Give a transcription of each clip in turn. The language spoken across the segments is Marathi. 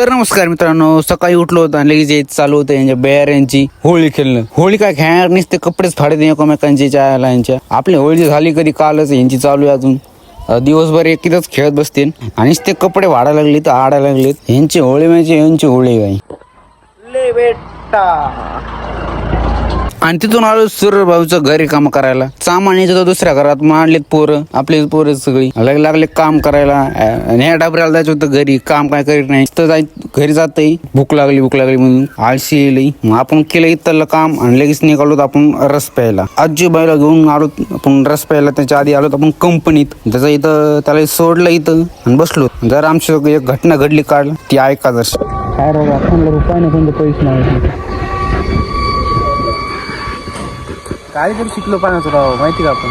तर नमस्कार मित्रांनो, सकाळी उठलो होतो आणि लगेच यायचं चालू होतं यांच्या बेऱ्यांची होळी खेळणं. होळी काय खेळणार नसते, कपडेच फाडत एकमेकांची चायला यांच्या. आपली होळी झाली कधी कालच, यांची चालू आहे अजून. दिवसभर एकच खेळत बसतील आणि ते कपडे वाढायला लागलेत, आडायला लागलेत. यांची होळी म्हणजे यांची होळी काय ले बेटा. आणि तिथून आलो सूर्य भाऊचं घरी काम करायला. सामान यायचं दुसऱ्या घरात मांडलेत पोरं, आपले पोरं सगळी लागले काम करायला. आणि ह्या डाबऱ्याला जायचं होतं घरी, काम काय करीत नाही तर घरी जातही. भूक लागली म्हणून आळशी येईल. मग आपण केलं इथलं काम आणि लगेच निघालो आपण रस प्यायला. आजीबाईला घेऊन आलो आपण रस प्यायला. त्याच्या आधी आलो आपण कंपनीत. त्याचं इथं त्याला सोडलं इथं आणि बसलो. जर आमची एक घटना घडली काढ ती ऐका जशी. काय रुपये नाही पैसे नाही. काय तरी शिकलो पाण्याचं राव, माहिती का आपण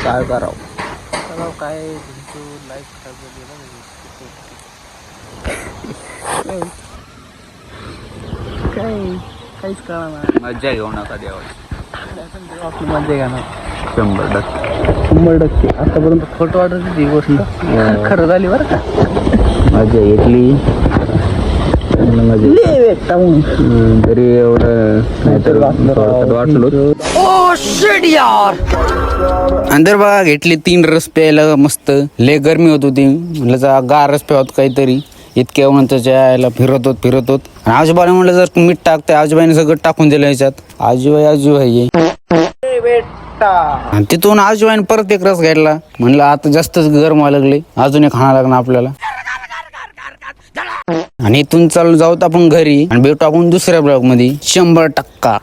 काय करावं काय लाईफ काहीच कळा ना. मज्जा घेऊ नका देवाची, मज्जा घ्या ना. 100% आतापर्यंत फोटो वाटत होती गोष्ट खरं झाली बरं का. मज्जा घेतली तरी एवढं वाटलो. अंदर बघा घेतली 3 रस प्यायला मस्त. लय गरमी होत होती, म्हणलं गार रस प्यावत काहीतरी. इतक्या उन्हाच्या यायला फिरत होत. आणि आजोबाने म्हणलं जर मीठ टाकते, आजोबाईने सगळं टाकून दिलं याच्यात. आजोबाई आणि तिथून आजोबाईने परत एक रस घ्यायला. म्हणलं आता जास्तच गरम व्हायला लागले, अजून एक खाणं लागणार आपल्याला. आणि इथून चालू जाऊत आपण घरी आणि भेटू आपण दुसऱ्या ब्लॉग मध्ये 100%.